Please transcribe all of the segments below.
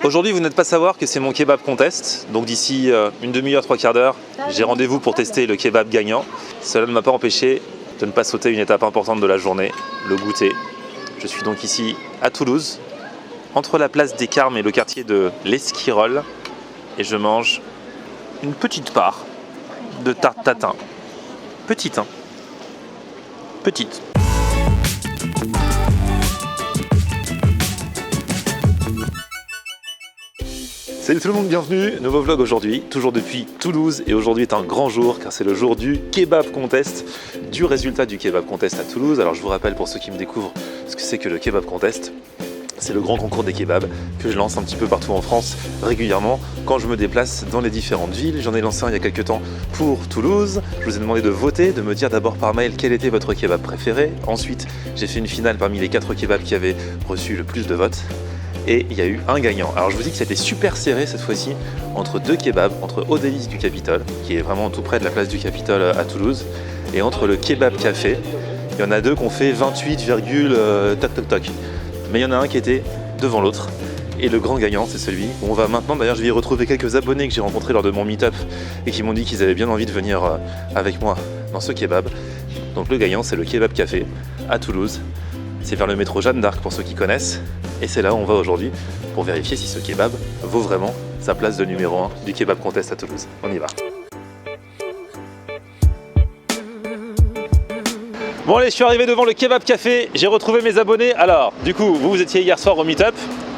Aujourd'hui, vous n'êtes pas savoir que c'est mon kebab contest. Donc d'ici une demi-heure, trois quarts d'heure, j'ai rendez-vous pour tester le kebab gagnant. Cela ne m'a pas empêché de ne pas sauter une étape importante de la journée, le goûter. Je suis donc ici à Toulouse, entre la place des Carmes et le quartier de l'Esquirol. Et je mange une petite part de tarte tatin. Petite, hein. Petite. Salut tout le monde, bienvenue, nouveau vlog aujourd'hui, toujours depuis Toulouse, et aujourd'hui est un grand jour car c'est le jour du kebab contest, du résultat du kebab contest à Toulouse. Alors je vous rappelle pour ceux qui me découvrent ce que c'est que le kebab contest, c'est le grand concours des kebabs que je lance un petit peu partout en France régulièrement quand je me déplace dans les différentes villes. J'en ai lancé un il y a quelques temps pour Toulouse. Je vous ai demandé de voter, de me dire d'abord par mail quel était votre kebab préféré. Ensuite, j'ai fait une finale parmi les 4 kebabs qui avaient reçu le plus de votes. Et il y a eu un gagnant. Alors je vous dis que c'était super serré cette fois-ci entre deux kebabs, entre Au Délices du Capitole, qui est vraiment tout près de la place du Capitole à Toulouse, et entre le Kebab Café. Il y en a deux qui ont fait 28, toc toc toc. Mais il y en a un qui était devant l'autre. Et le grand gagnant, c'est celui où on va maintenant. D'ailleurs, je vais y retrouver quelques abonnés que j'ai rencontrés lors de mon meet-up et qui m'ont dit qu'ils avaient bien envie de venir avec moi dans ce kebab. Donc le gagnant, c'est le Kebab Café à Toulouse. C'est vers le métro Jeanne d'Arc pour ceux qui connaissent. Et c'est là où on va aujourd'hui pour vérifier si ce kebab vaut vraiment sa place de numéro 1 du kebab contest à Toulouse. On y va. Bon allez, je suis arrivé devant le Kebab Café, j'ai retrouvé mes abonnés. Alors, du coup, vous étiez hier soir au meet-up,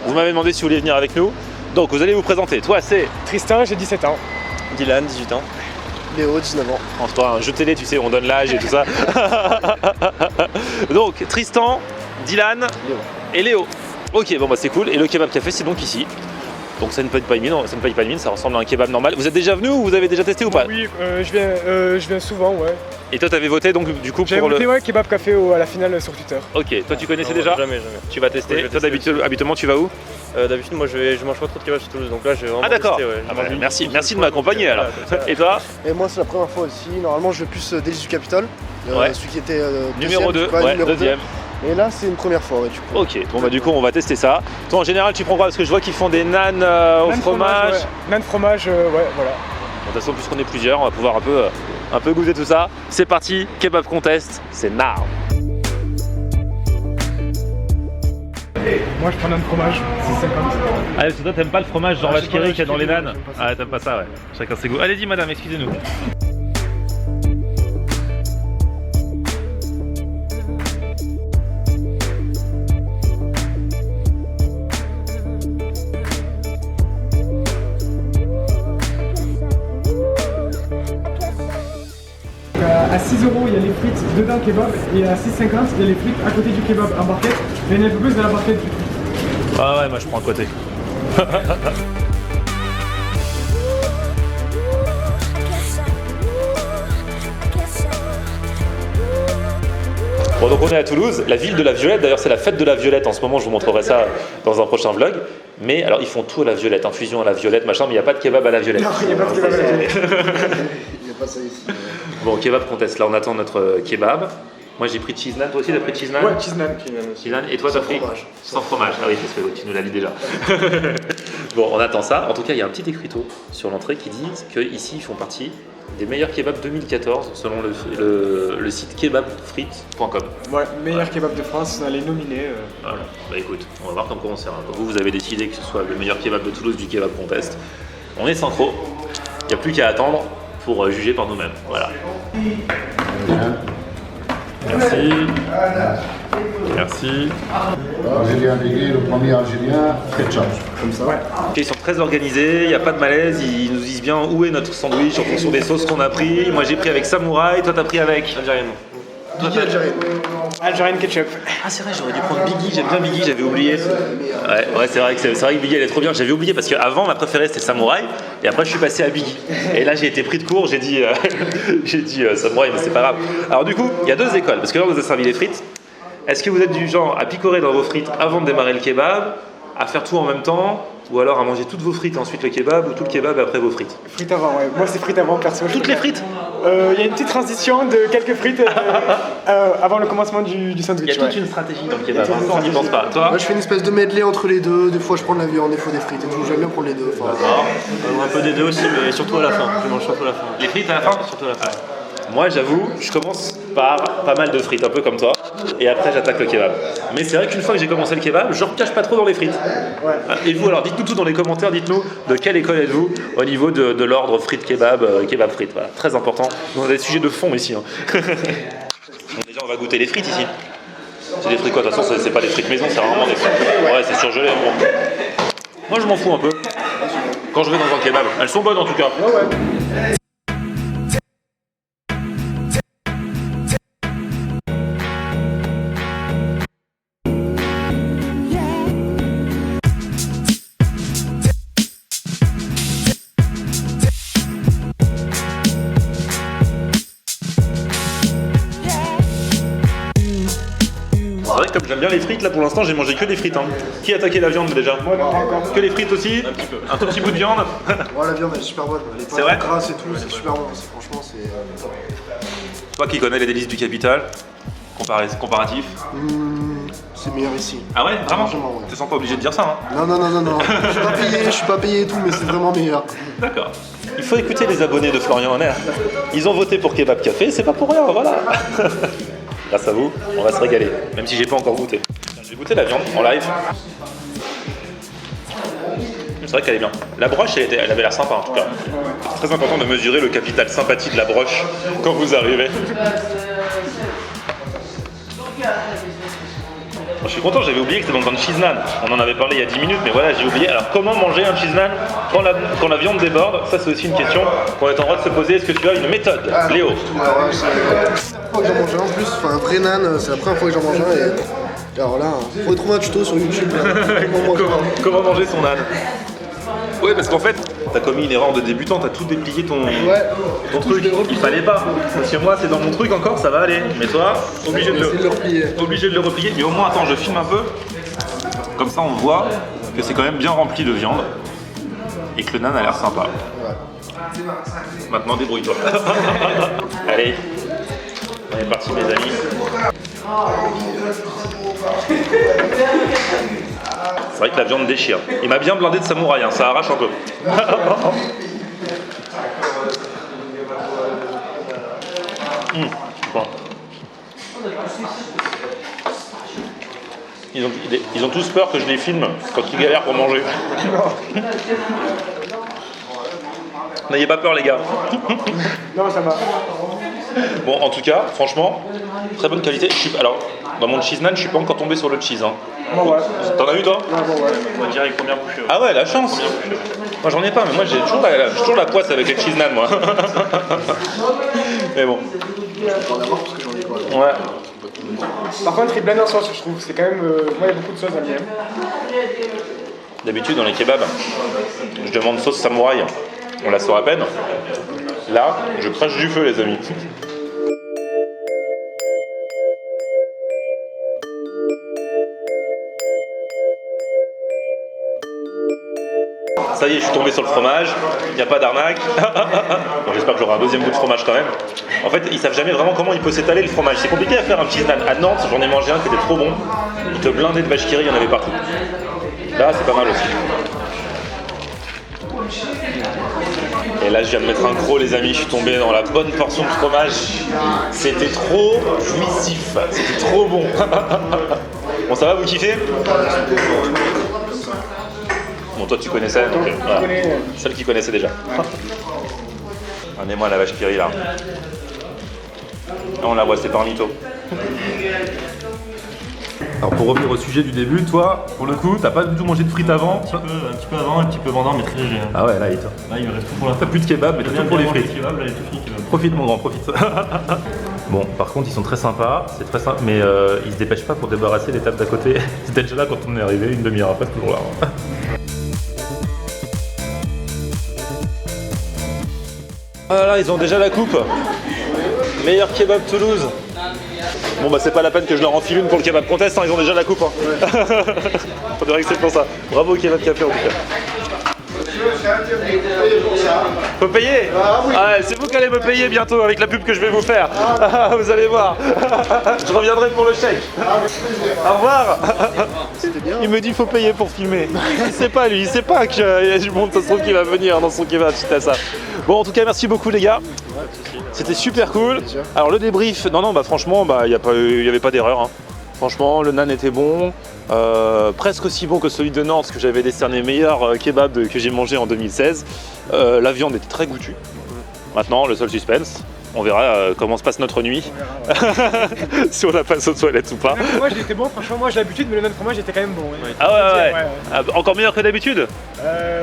vous m'avez demandé si vous vouliez venir avec nous. Donc vous allez vous présenter. Toi c'est Tristan, j'ai 17 ans. Dylan, 18 ans. Léo, 19 ans. En toi, un jeu télé, tu sais, on donne l'âge et tout ça. Donc Tristan, Dylan Léo. Et Léo. Ok, bon bah c'est cool. Et le Kebab Café, c'est donc ici. Donc ça ne paye pas une mine, ça ressemble à un kebab normal. Vous êtes déjà venu ou vous avez déjà testé ou pas? Oui, je viens souvent, ouais. Et toi t'avais voté donc du coup J'avais pour voté, le... ouais, Kebab Café à la finale sur Twitter. Ok, toi tu connaissais Non, déjà? Jamais. Tu vas tester. Ouais, je vais Toi tester habituellement tu vas où? D'habitude, moi je mange pas trop de kebab sur Toulouse, donc là je vais vraiment Ah d'accord, tester, ouais. ah, bah, merci de m'accompagner alors. Et toi? Et moi c'est la première fois aussi, normalement je vais plus Délices du Capitole, Ouais. celui qui était Numéro 2, quoi, ouais, numéro deuxième. 2. Et là c'est une première fois, ouais, du coup. Ok, bon bah du coup on va tester ça. Toi en général tu prends quoi? Parce que je vois qu'ils font des nanes au Nan fromage. ouais. Nan fromage, ouais, voilà. De toute façon puisqu'on est plusieurs, on va pouvoir un peu goûter tout ça. C'est parti, kebab contest, c'est now. Moi je prends Nan fromage, c'est 50. Ah parce que toi t'aimes pas le fromage genre Ah, vache j'aime pas qui la qu'il y a dans les vache nanes? qui rit, j'aime pas ça. Ah t'aimes pas ça, ouais. Chacun ses goûts. Allez-y madame, excusez-nous. À 6 € il y a les frites dedans le kebab et à 6,50 il y a les frites à côté du kebab en barquette. Mais il y en a un peu plus dans la barquette du coup. Ah ouais, moi je prends à côté. Bon donc on est à Toulouse, la ville de la Violette, d'ailleurs c'est la fête de la Violette en ce moment, je vous montrerai ça dans un prochain vlog. Mais alors ils font tout à la Violette, infusion à la Violette, machin, mais il n'y a pas de kebab à la Violette. Non, il n'y a pas de kebab à la Violette. Il n'y a pas ça ici. Bon, kebab contest, là on attend notre kebab. Moi j'ai pris cheese naan, toi aussi t'as pris cheese naan? Ouais, cheese naan. Cheese naan, et toi t'as pris fromage. Sans fromage, ah oui parce que tu nous l'as dit déjà. Bon, on attend ça. En tout cas, il y a un petit écriteau sur l'entrée qui dit qu'ici ils font partie des meilleurs kebabs 2014 selon le site kebabfrites.com. Ouais, meilleur kebab de France, on a les nominés. Voilà, bah écoute, on va voir comment on sert. Vous avez décidé que ce soit le meilleur kebab de Toulouse du kebab contest. On est synchro, il n'y a plus qu'à attendre pour juger par nous-mêmes. Voilà. Merci. Merci. Algérien dégué, le premier algérien, ketchup. Comme ça. Ils sont très organisés, il n'y a pas de malaise, ils nous disent bien où est notre sandwich en fonction des sauces qu'on a pris. Moi j'ai pris avec samouraï, toi t'as pris avec Algérienne. Biggie algérien. Algérienne ketchup. Ah c'est vrai, j'aurais dû prendre Biggie, j'aime bien Biggie, j'avais oublié. Ouais c'est vrai que Biggie elle est trop bien, j'avais oublié parce qu'avant ma préférée c'était samouraï et après je suis passé à Biggie. Et là j'ai été pris de court, j'ai dit, samouraï mais c'est pas grave. Alors du coup, il y a deux écoles, parce que là on nous a servi les frites. Est-ce que vous êtes du genre à picorer dans vos frites avant de démarrer le kebab, à faire tout en même temps, ou alors à manger toutes vos frites et ensuite le kebab, ou tout le kebab et après vos frites? Frites avant, ouais. Moi c'est frites avant perso. Toutes les frites? Il y a une petite transition de quelques frites avant le commencement du sandwich. Il y a toute une stratégie dans le kebab, on n'y pense pas. Toi Moi je fais une espèce de medley entre les deux, des fois je prends de la viande, des fois des frites et tout, j'aime bien prendre les deux. Enfin, Un peu des deux aussi, mais surtout à la fin. Je mange surtout à la fin. Les frites à la fin? Surtout à la fin. Moi, j'avoue, je commence par pas mal de frites, un peu comme toi, et après j'attaque le kebab. Mais c'est vrai qu'une fois que j'ai commencé le kebab, je ne cache pas trop dans les frites. Et vous, alors dites-nous tout dans les commentaires, dites-nous de quelle école êtes-vous au niveau de l'ordre frites kebab, kebab frites. Voilà, très important. On a des sujets de fond ici. Hein. Bon, déjà, on va goûter les frites ici. C'est des frites quoi? De toute façon, c'est pas des frites maison, c'est rarement des frites. Ouais, c'est surgelé. Bon. Moi, je m'en fous un peu. Quand je vais dans un kebab, elles sont bonnes en tout cas. C'est vrai que comme j'aime bien les frites, là pour l'instant j'ai mangé que des frites. Hein. Qui a attaqué la viande déjà? Moi, non, pas encore. Que les frites aussi? Un petit peu. Un tout petit bout de viande? ouais, la viande elle est super bonne, elle est C'est vrai pas grasse et tout, c'est super bon, franchement c'est top. Toi qui connais les délices du capital, comparatif. C'est meilleur ici. Ah ouais? Vraiment? Largement, ouais. Tu te sens pas obligé de dire ça, hein? Non, je suis pas payé et tout, mais c'est vraiment meilleur. D'accord. Il faut écouter les abonnés de Florian Honner. Ils ont voté pour Kebab Café, c'est pas pour rien, voilà. Grâce à vous, on va se régaler, même si j'ai pas encore goûté. J'ai goûté la viande en live. C'est vrai qu'elle est bien. La broche, elle avait l'air sympa en tout cas. C'est très important de mesurer le capital sympathie de la broche quand vous arrivez. Je suis content, j'avais oublié que c'était dans un cheese naan. On en avait parlé il y a 10 minutes, mais voilà, j'ai oublié. Alors, comment manger un cheese naan quand la viande déborde? Ça, c'est aussi une question qu'on est en droit de se poser. Est-ce que tu as une méthode, Léo? Alors, c'est la première fois que j'en mange un en plus, enfin un vrai nan, c'est la première fois que j'en mange un et alors là, faut trouver un tuto sur YouTube. Comment manger son âne? Ouais, parce qu'en fait, t'as commis une erreur de débutant, t'as tout déplié ton truc. Il fallait pas. Parce que moi, c'est dans mon truc encore, ça va aller. Mais toi, obligé de le replier. Mais au moins, attends, je filme un peu. Comme ça, on voit que c'est quand même bien rempli de viande et que le nan a l'air sympa. Maintenant, débrouille-toi. Allez, on est parti, mes amis. C'est vrai que la viande déchire. Il m'a bien blindé de samouraï, hein, ça arrache un peu. Bon. Ils ont tous peur que je les filme quand ils galèrent pour manger. N'ayez pas peur les gars. Non, ça va. Bon, en tout cas, franchement, très bonne qualité. Alors, dans mon cheese naan, je suis pas encore tombé sur le cheese. Hein. Bon, ouais. T'en as eu toi? Ouais, bon, ouais. On va direct première bouchée. Ah ouais, la chance. Moi j'en ai pas, mais moi j'ai toujours la poisse avec les cheese naan, moi. Mais bon. Ouais. Par contre, il est blindé en sauce, je trouve. C'est quand même. Moi, il y a beaucoup de sauce à bien. D'habitude, dans les kebabs, je demande sauce samouraï. On la sort à peine. Là, je crache du feu, les amis. Ça y est, je suis tombé sur le fromage, il n'y a pas d'arnaque. Bon, j'espère que j'aurai un deuxième bout de fromage quand même. En fait, ils savent jamais vraiment comment il peut s'étaler le fromage. C'est compliqué à faire un cheese naan. À Nantes, j'en ai mangé un qui était trop bon. Il te blindait de vache qui rit, il y en avait partout. Là, c'est pas mal aussi. Et là, je viens de mettre un gros, les amis. Je suis tombé dans la bonne portion de fromage. C'était trop jouissif. C'était trop bon. Bon, ça va, vous kiffez? Bon, toi tu connaissais, donc voilà. Celle qui connaissait déjà. Amenez-moi la vache qui rit là. Là on la voit, c'est pas un mytho. Alors pour revenir au sujet du début, toi, pour le coup, t'as pas du tout mangé de frites avant? Un petit peu avant, un petit peu pendant, mais très léger. Ah ouais, là il me reste tout pour la fin. t'as plus de kebab, mais t'as tout pour les frites. Kebab, là, il est tout fini, kebab. Profite mon grand, profite. Bon, par contre ils sont très sympas, c'est très simple, mais ils se dépêchent pas pour débarrasser les tables d'à côté. Ils étaient déjà là quand on est arrivé, une demi-heure après, c'est toujours là. Voilà, ils ont déjà la coupe. Meilleur kebab Toulouse. Bon bah c'est pas la peine que je leur enfile une pour le kebab contest, hein, ils ont déjà la coupe. Hein. Faudrait que c'est pour ça. Bravo au Kebab Café en tout cas. Faut payer. Ah, c'est vous qui allez me payer bientôt avec la pub que je vais vous faire. Vous allez voir. Je reviendrai pour le chèque. Au revoir. Il me dit faut payer pour filmer. Il sait pas lui, il sait pas qu'il y a du monde, ça se trouve qu'il va venir dans son kebab suite à ça. Bon en tout cas merci beaucoup les gars. C'était super cool. Alors le débrief, non bah franchement il y avait pas d'erreur. Hein. Franchement le nan était bon. Presque aussi bon que celui de Nantes que j'avais décerné meilleur kebab que j'ai mangé en 2016. La viande était très goûtue. Maintenant le seul suspense, on verra comment se passe notre nuit. Si on la passe aux toilettes ou pas. Le fromage il était bon, franchement moi j'ai l'habitude mais le même fromage était quand même bon. Ouais. Ah ouais. Ah, encore meilleur que d'habitude.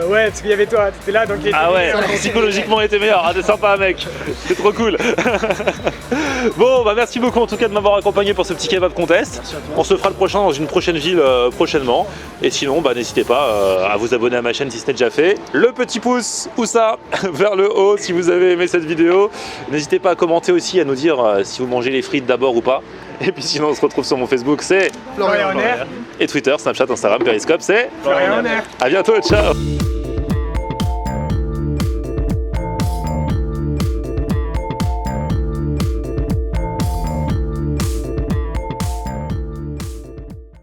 Ouais parce qu'il y avait toi, t'étais là donc il était psychologiquement il était meilleur. Ah t'es sympa mec, c'est trop cool. Bon bah merci beaucoup en tout cas de m'avoir accompagné pour ce petit kebab contest. On se fera le prochain dans une prochaine ville prochainement. Et sinon bah n'hésitez pas à vous abonner à ma chaîne si ce n'est déjà fait. Le petit pouce ou ça vers le haut si vous avez aimé cette vidéo. N'hésitez pas à commenter aussi, à nous dire si vous mangez les frites d'abord ou pas. Et puis sinon on se retrouve sur mon Facebook, c'est Florian Honner. Et Twitter, Snapchat, Instagram, Periscope, c'est Florian Honner. À bientôt, ciao.